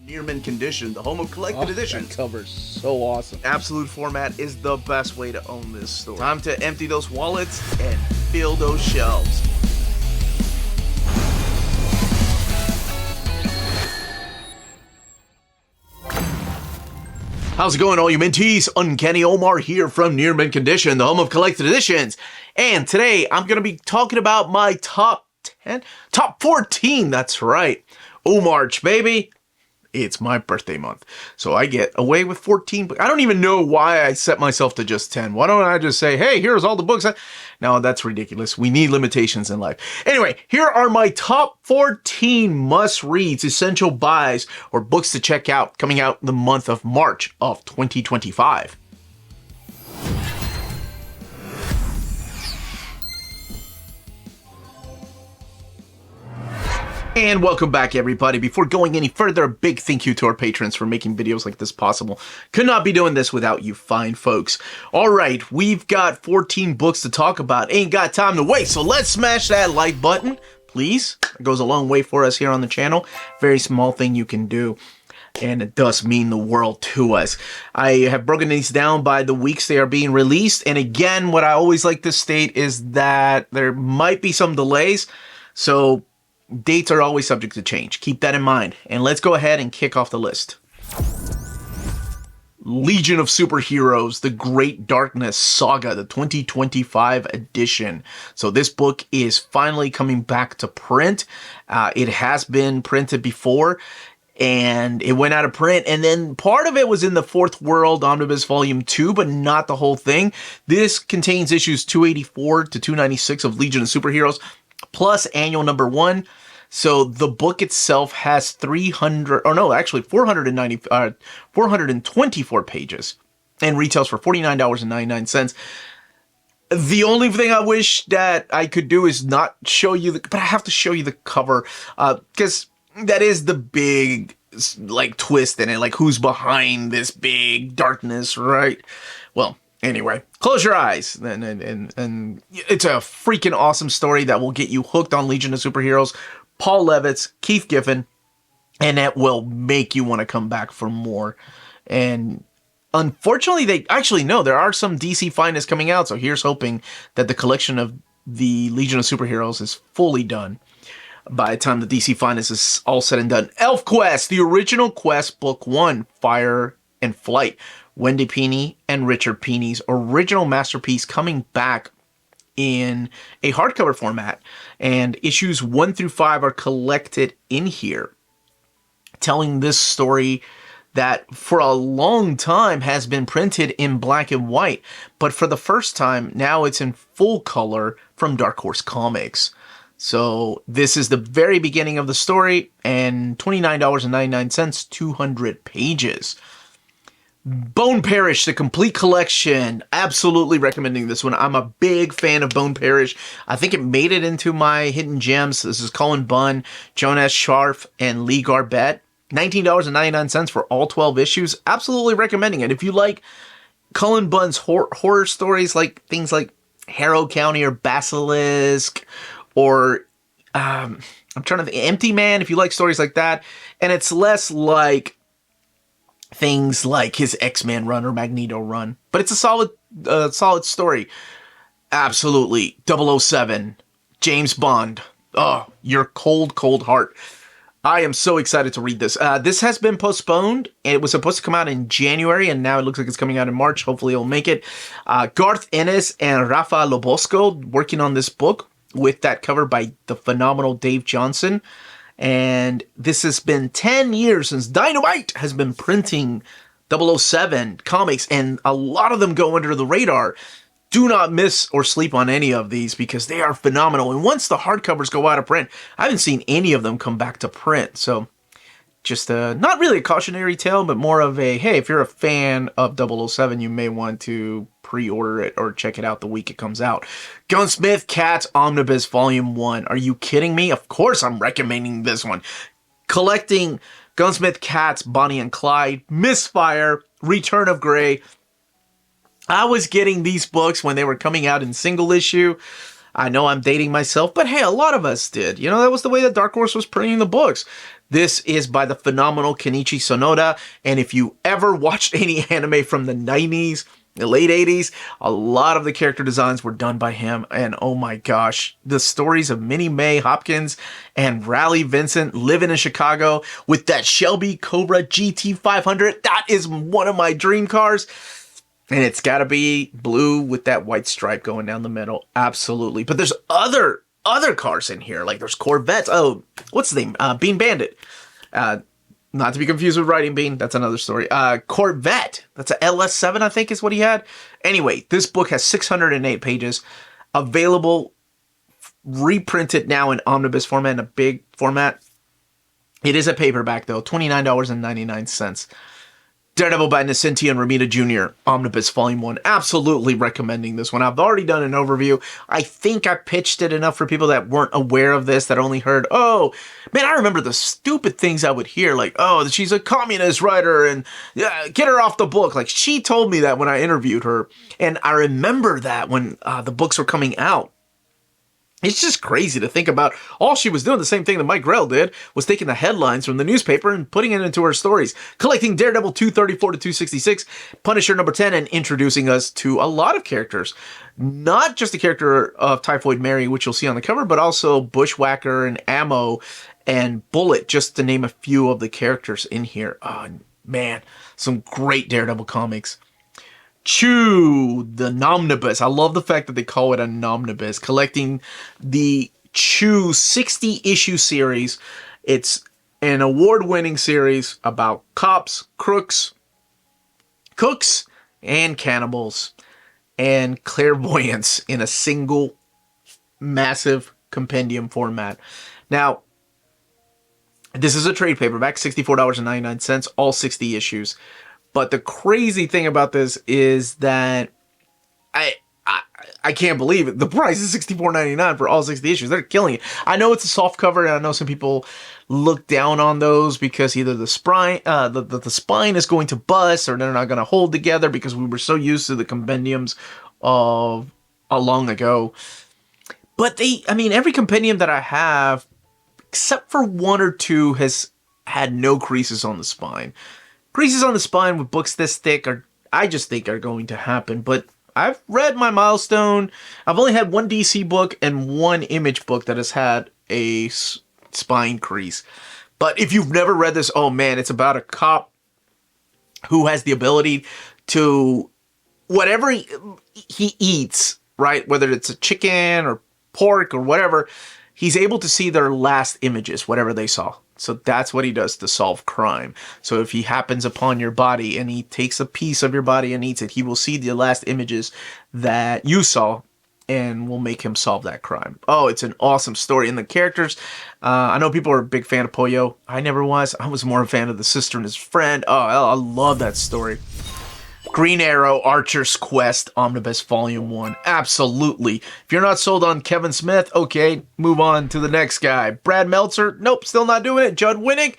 Near mint condition, the home of collected editions. That cover's so awesome. Absolute format is the best way to own this store. Time to empty those wallets and fill those shelves. How's it going, all you minties? Uncanny Omar here from Near Mint Condition, the home of collected editions. And today I'm going to be talking about my top 14, that's right. March, baby. It's my birthday month, so I get away with 14 books. I don't even know why I set myself to just 10. Why don't I just say, hey, here's all the books? No, that's ridiculous. We need limitations in life. Anyway, here are my top 14 must-reads, essential buys, or books to check out coming out the month of March of 2025. And welcome back, everybody. Before going any further, a big thank you to our patrons for making videos like this possible. Could not be doing this without you fine folks. All right, we've got 14 books to talk about. Ain't got time to waste, so let's smash that like button, please. It goes a long way for us here on the channel. Very small thing you can do, and it does mean the world to us. I have broken these down by the weeks they are being released, and again, what I always like to state is that there might be some delays, so dates are always subject to change. Keep that in mind. And let's go ahead and kick off the list. Legion of Superheroes, The Great Darkness Saga, the 2025 edition. So this book is finally coming back to print. It has been printed before, and it went out of print, and then part of it was in the Fourth World Omnibus Volume 2, but not the whole thing. This contains issues 284 to 296 of Legion of Superheroes, plus annual number 1. So the book itself has 424 pages and retails for $49.99. The only thing I wish that I could do is not show you but I have to show you the cover, because that is the big like twist in it, like who's behind this big darkness, right? Well, anyway, close your eyes, and it's a freaking awesome story that will get you hooked on Legion of Superheroes. Paul Levitz, Keith Giffen, and that will make you want to come back for more. And unfortunately, there are some DC finest coming out, so here's hoping that the collection of the Legion of Superheroes is fully done by the time the DC finest is all said and done. ElfQuest, the original Quest, Book 1, Fire and Flight. Wendy Pini and Richard Pini's original masterpiece coming back in a hardcover format, and issues 1 through 5 are collected in here, telling this story that for a long time has been printed in black and white, but for the first time now it's in full color from Dark Horse Comics. So this is the very beginning of the story, and $29.99, 200 pages. Bone Parish, the complete collection. Absolutely recommending this one. I'm a big fan of Bone Parish. I think it made it into my hidden gems. This is Cullen Bunn, Jonas Scharf, and Lee Garbett. $19.99 for all 12 issues. Absolutely recommending it. If you like Cullen Bunn's horror stories, like things like Harrow County or Basilisk, or I'm trying to think, Empty Man, if you like stories like that, and it's less like things like his X-Men run or Magneto run, but it's a solid story. Absolutely. 007, James Bond. Oh, your cold, cold heart. I am so excited to read this. This has been postponed. It was supposed to come out in January, and now it looks like it's coming out in March. Hopefully it'll make it. Garth Ennis and Rafa Lobosco working on this book, with that cover by the phenomenal Dave Johnson. And this has been 10 years since Dynamite has been printing 007 comics, and a lot of them go under the radar. Do not miss or sleep on any of these, because they are phenomenal. And once the hardcovers go out of print, I haven't seen any of them come back to print. So just not really a cautionary tale, but more of a, hey, if you're a fan of 007, you may want to pre-order it or check it out the week it comes out. Gunsmith Cats Omnibus Volume 1. Are you kidding me? Of course I'm recommending this one. Collecting Gunsmith Cats, Bonnie and Clyde, Misfire, Return of Grey. I was getting these books when they were coming out in single issue. I know I'm dating myself, but hey, a lot of us did. You know, that was the way that Dark Horse was printing the books. This is by the phenomenal Kenichi Sonoda, and if you ever watched any anime from the 90s, the late 80s, a lot of the character designs were done by him, and oh my gosh, the stories of Minnie Mae Hopkins and Raleigh Vincent living in Chicago with that Shelby Cobra GT500, that is one of my dream cars. And it's got to be blue with that white stripe going down the middle. Absolutely. But there's other cars in here. Like there's Corvettes. Oh, what's the name? Bean Bandit. Not to be confused with Riding Bean. That's another story. Corvette. That's a LS7, I think is what he had. Anyway, this book has 608 pages. Available, reprinted now in omnibus format, in a big format. It is a paperback, though. $29.99. Daredevil by Nacenti and Romita Jr. Omnibus Volume 1. Absolutely recommending this one. I've already done an overview. I think I pitched it enough for people that weren't aware of this, that only heard, oh, man, I remember the stupid things I would hear, like, oh, she's a communist writer, and get her off the book. Like, she told me that when I interviewed her, and I remember that when the books were coming out. It's just crazy to think about. All she was doing, the same thing that Mike Grell did, was taking the headlines from the newspaper and putting it into her stories, collecting Daredevil 234 to 266, Punisher number 10, and introducing us to a lot of characters. Not just the character of Typhoid Mary, which you'll see on the cover, but also Bushwhacker and Ammo and Bullet, just to name a few of the characters in here. Oh, man, some great Daredevil comics. Chew, the Omnibus. I love the fact that they call it a Omnibus. Collecting the Chew 60-issue series. It's an award-winning series about cops, crooks, cooks, and cannibals, and clairvoyance in a single massive compendium format. Now, this is a trade paperback, $64.99, all 60 issues. But the crazy thing about this is that I can't believe it. The price is $64.99 for all 60 issues. They're killing it. I know it's a soft cover, and I know some people look down on those because either the spine, the spine is going to bust, or they're not going to hold together because we were so used to the compendiums of long ago. But every compendium that I have, except for one or two, has had no creases on the spine. Creases on the spine with books this thick I just think are going to happen. But I've read my milestone. I've only had one DC book and one Image book that has had a spine crease. But if you've never read this, oh man, it's about a cop who has the ability to, whatever he eats, right? Whether it's a chicken or pork or whatever, he's able to see their last images, whatever they saw. So that's what he does to solve crime. So if he happens upon your body and he takes a piece of your body and eats it, he will see the last images that you saw and will make him solve that crime. Oh, it's an awesome story. And the characters, I know people are a big fan of Pollo. I never was. I was more a fan of the sister and his friend. Oh, I love that story. Green Arrow, Archer's Quest, Omnibus Volume 1. Absolutely. If you're not sold on Kevin Smith, okay, move on to the next guy. Brad Meltzer, nope, still not doing it. Judd Winnick,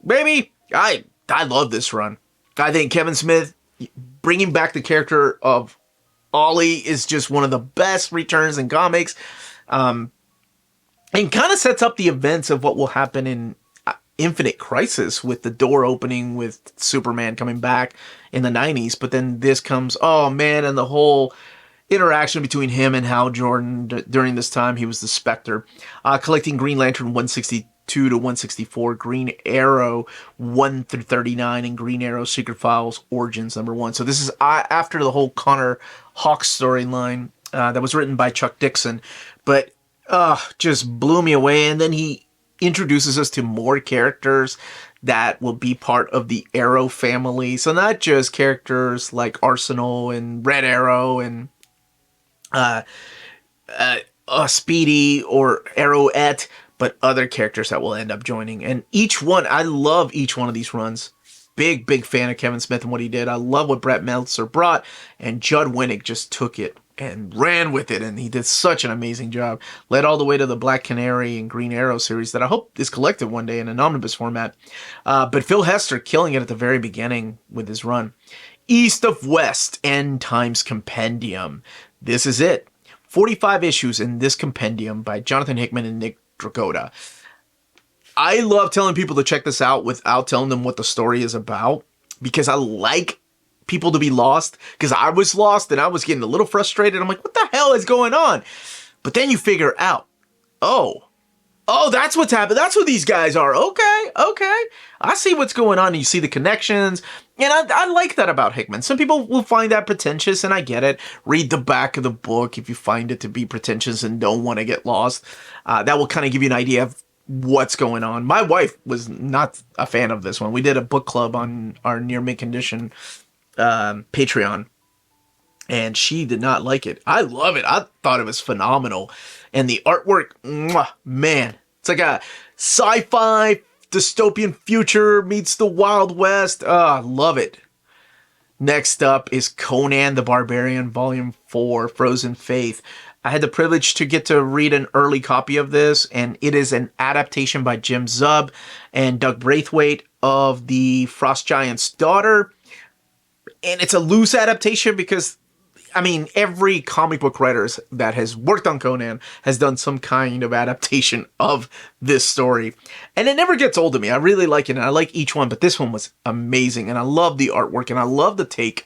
baby, I love this run. I think Kevin Smith bringing back the character of Ollie is just one of the best returns in comics. And kind of sets up the events of what will happen in Infinite Crisis, with the door opening with Superman coming back in the 90s. But then this comes, oh man, and the whole interaction between him and Hal Jordan during this time. He was the Spectre. Collecting Green Lantern 162 to 164, Green Arrow 1 through 39, and Green Arrow Secret Files Origins #1. So this is after the whole Connor Hawks storyline that was written by Chuck Dixon, but just blew me away. And then he introduces us to more characters that will be part of the Arrow family. So not just characters like Arsenal and Red Arrow and Speedy or Arrowette, but other characters that will end up joining. And each one, I love each one of these runs. Big fan of Kevin Smith and what he did. I love what Brett Meltzer brought, and Judd Winnick just took it and ran with it, and he did such an amazing job. Led all the way to the Black Canary and Green Arrow series that I hope is collected one day in an omnibus format. But Phil Hester killing it at the very beginning with his run. East of West, End Times Compendium. This is it. 45 issues in this compendium by Jonathan Hickman and Nick Dragotta. I love telling people to check this out without telling them what the story is about, because I like people to be lost, because I was lost and I was getting a little frustrated. I'm like, what the hell is going on? But then you figure out, oh, that's what's happened. That's who these guys are. Okay. I see what's going on. And you see the connections. And I like that about Hickman. Some people will find that pretentious, and I get it. Read the back of the book if you find it to be pretentious and don't want to get lost. That will kind of give you an idea of what's going on. My wife was not a fan of this one. We did a book club on our Near Mint Condition Patreon, and she did not like it. I love it. I thought it was phenomenal. And the artwork, man, it's like a sci-fi dystopian future meets the Wild West. I love it. Next up is Conan the Barbarian, Volume 4, Frozen Faith. I had the privilege to get to read an early copy of this, and it is an adaptation by Jim Zub and Doug Braithwaite of The Frost Giant's Daughter. And it's a loose adaptation because, I mean, every comic book writer that has worked on Conan has done some kind of adaptation of this story. And it never gets old to me. I really like it, and I like each one, but this one was amazing. And I love the artwork, and I love the take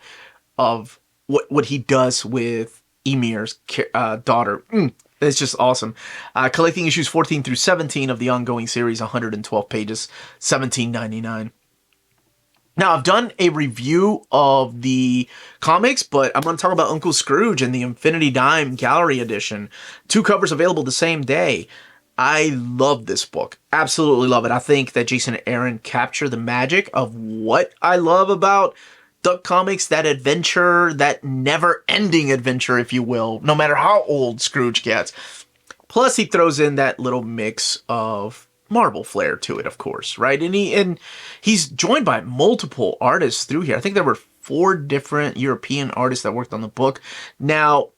of what he does with Emir's daughter. It's just awesome. Collecting issues 14 through 17 of the ongoing series, 112 pages, $17.99. Now, I've done a review of the comics, but I'm going to talk about Uncle Scrooge and the Infinity Dime Gallery Edition. 2 covers available the same day. I love this book. Absolutely love it. I think that Jason Aaron captured the magic of what I love about Duck Comics, that adventure, that never-ending adventure, if you will, no matter how old Scrooge gets. Plus, he throws in that little mix of Marvel flair to it, of course, right? And he's joined by multiple artists through here. I think there were 4 different European artists that worked on the book. Now,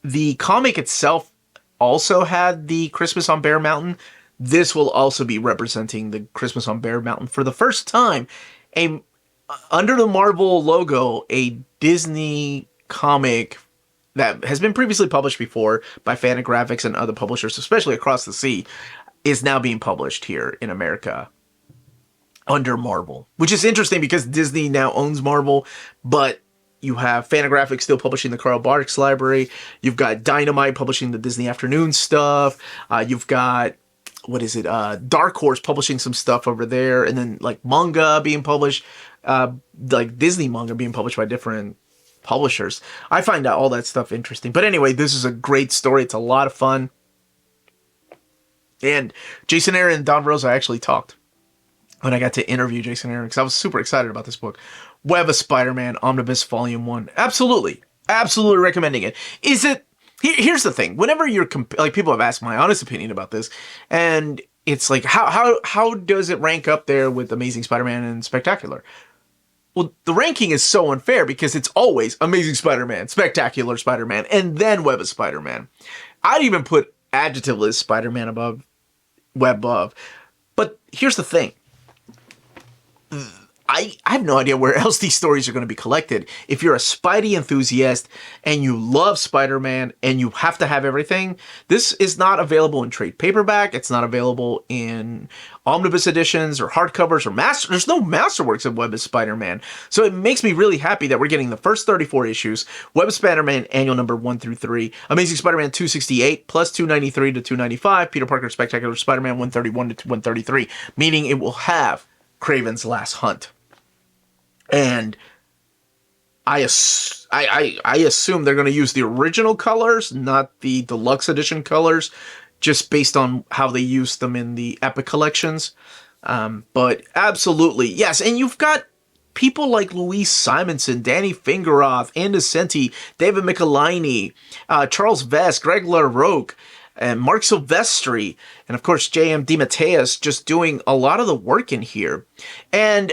the comic itself also had the Christmas on Bear Mountain. This will also be representing the Christmas on Bear Mountain for the first time. Under the Marvel logo, a Disney comic that has been previously published before by Fantagraphics and other publishers, especially across the sea, is now being published here in America under Marvel, which is interesting because Disney now owns Marvel, but you have Fantagraphics still publishing the Carl Barks library. You've got Dynamite publishing the Disney Afternoon stuff. You've got, Dark Horse publishing some stuff over there. And then like manga being published, like Disney manga being published by different publishers. I find all that stuff interesting. But anyway, this is a great story. It's a lot of fun. And Jason Aaron and Don Rosa actually talked when I got to interview Jason Aaron, because I was super excited about this book. Web of Spider-Man, Omnibus Volume 1. Absolutely recommending it. Is it... Here's the thing. Whenever you're... people have asked my honest opinion about this, and it's like, how does it rank up there with Amazing Spider-Man and Spectacular? Well, the ranking is so unfair because it's always Amazing Spider-Man, Spectacular Spider-Man, and then Web of Spider-Man. I'd even put Adjectiveless Spider-Man above Web above. But here's the thing. I have no idea where else these stories are going to be collected. If you're a Spidey enthusiast and you love Spider-Man and you have to have everything, this is not available in trade paperback. It's not available in omnibus editions or hardcovers or master. There's no masterworks of Web of Spider-Man. So it makes me really happy that we're getting the first 34 issues, Web of Spider-Man annual number 1 through 3, Amazing Spider-Man 268 plus 293 to 295, Peter Parker Spectacular Spider-Man 131 to 133, meaning it will have Kraven's Last Hunt. And I assume they're going to use the original colors, not the deluxe edition colors, just based on how they used them in the Epic collections. But absolutely, yes. And you've got people like Louise Simonson, Danny Fingeroth, Andy Senti, David Michelini, Charles Vest, Greg LaRocque, and Mark Silvestri, and of course J.M. DeMatteis just doing a lot of the work in here. And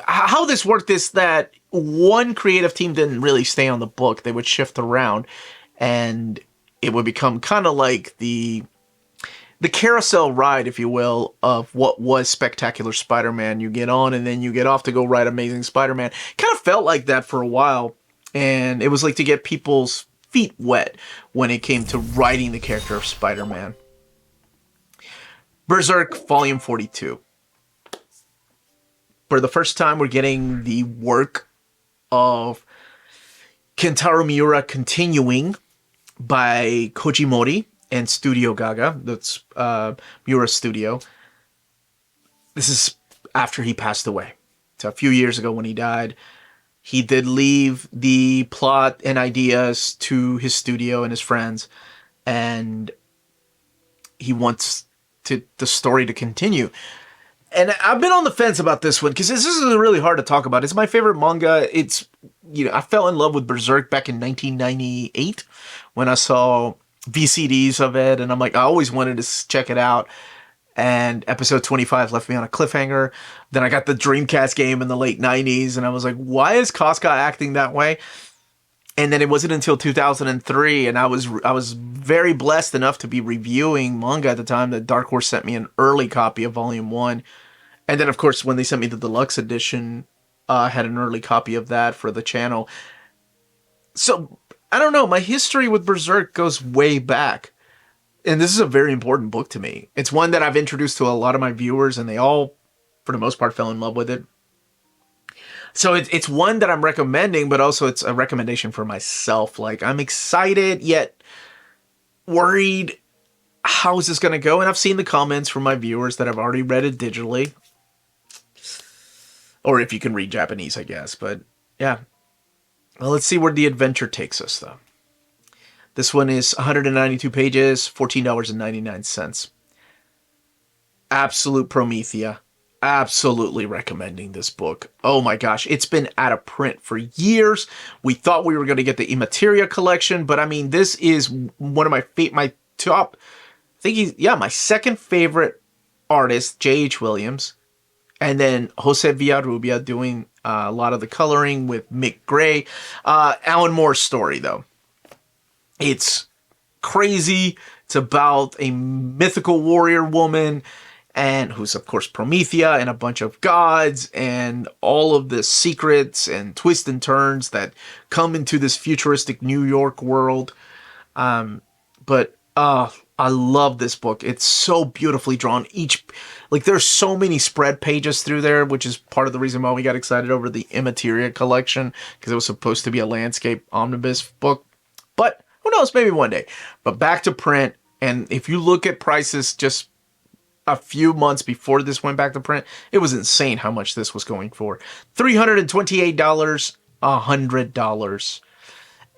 how this worked is that one creative team didn't really stay on the book. They would shift around, and it would become kind of like the carousel ride, if you will, of what was Spectacular Spider-Man. You get on, and then you get off to go ride Amazing Spider-Man. Kind of felt like that for a while, and it was like to get people's feet wet when it came to writing the character of Spider-Man. Berserk Volume 42. For the first time, we're getting the work of Kentaro Miura continuing by Koji Mori and Studio Gaga. That's Miura's studio. This is after he passed away. So a few years ago when he died, he did leave the plot and ideas to his studio and his friends, and he wants the story to continue. And I've been on the fence about this one because this is really hard to talk about. It's my favorite manga. It's, I fell in love with Berserk back in 1998 when I saw VCDs of it, and I'm like, I always wanted to check it out. And episode 25 left me on a cliffhanger. Then I got the Dreamcast game in the late 90s, and I was like, why is Casca acting that way? And then it wasn't until 2003, and I was very blessed enough to be reviewing manga at the time that Dark Horse sent me an early copy of Volume 1. And then, of course, when they sent me the deluxe edition, I had an early copy of that for the channel. So, I don't know, my history with Berserk goes way back. And this is a very important book to me. It's one that I've introduced to a lot of my viewers, and they all, for the most part, fell in love with it. So it's one that I'm recommending, but also it's a recommendation for myself. Like, I'm excited, yet worried, how is this going to go? And I've seen the comments from my viewers that have already read it digitally. Or if you can read Japanese, I guess. But, yeah. Well, let's see where the adventure takes us, though. This one is 192 pages, $14.99. Absolute Promethea. Absolutely recommending this book. Oh my gosh, it's been out of print for years. We thought we were going to get the Immateria collection, but I mean, this is one of my top, my second favorite artist, J.H. Williams, and then Jose Villarrubia doing a lot of the coloring with Mick Gray. Alan Moore's story, though. It's crazy. It's about a mythical warrior woman, and who's, of course, Promethea, and a bunch of gods, and all of the secrets and twists and turns that come into this futuristic New York world. But I love this book. It's so beautifully drawn. There's so many spread pages through there, which is part of the reason why we got excited over the Immateria collection, because it was supposed to be a landscape omnibus book. But who knows, maybe one day. But back to print, and if you look at prices just a few months before this went back to print, it was insane how much this was going for. $328, $100.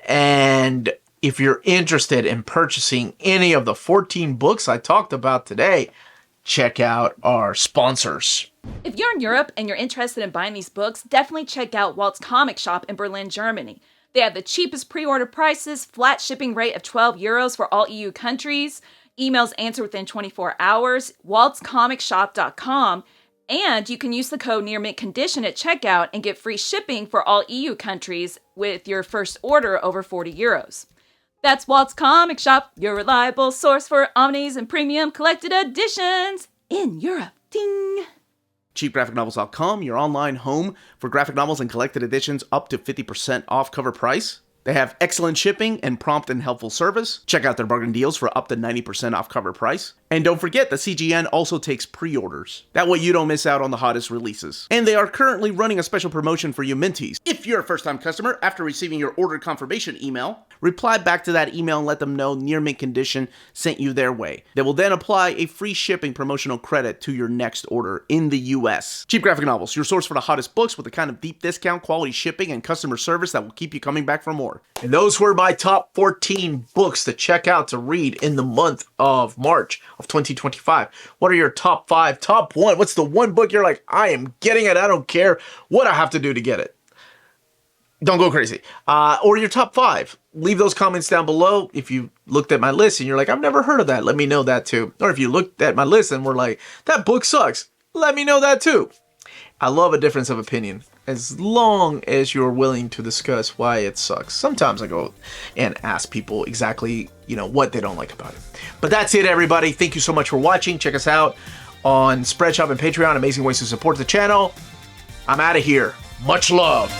And if you're interested in purchasing any of the 14 books I talked about today, check out our sponsors. If you're in Europe and you're interested in buying these books, definitely check out Walt's Comic Shop in Berlin, Germany. They have the cheapest pre-order prices, flat shipping rate of €12 for all EU countries, emails answered within 24 hours, waltscomicshop.com, and you can use the code nearmintcondition at checkout and get free shipping for all EU countries with your first order over €40. That's Walt's Comic Shop, your reliable source for omnis and premium collected editions in Europe. Ding! CheapGraphicNovels.com, your online home for graphic novels and collected editions up to 50% off cover price. They have excellent shipping and prompt and helpful service. Check out their bargain deals for up to 90% off cover price. And don't forget, the CGN also takes pre-orders. That way you don't miss out on the hottest releases. And they are currently running a special promotion for you Minties. If you're a first-time customer, after receiving your order confirmation email, reply back to that email and let them know Near Mint Condition sent you their way. They will then apply a free shipping promotional credit to your next order in the US. Cheap Graphic Novels, your source for the hottest books with the kind of deep discount, quality shipping, and customer service that will keep you coming back for more. And those were my top 14 books to check out, to read in the month of March of 2025. What are your top 5, top 1? What's the one book you're like, I am getting it, I don't care what I have to do to get it? Don't go crazy. Or your top 5. Leave those comments down below. If you looked at my list and you're like, I've never heard of that, let me know that too. Or if you looked at my list and were like, that book sucks, let me know that too. I love a difference of opinion, as long as you're willing to discuss why it sucks. Sometimes I go and ask people exactly, what they don't like about it. But that's it, everybody. Thank you so much for watching. Check us out on Spreadshop and Patreon. Amazing ways to support the channel. I'm out of here. Much love.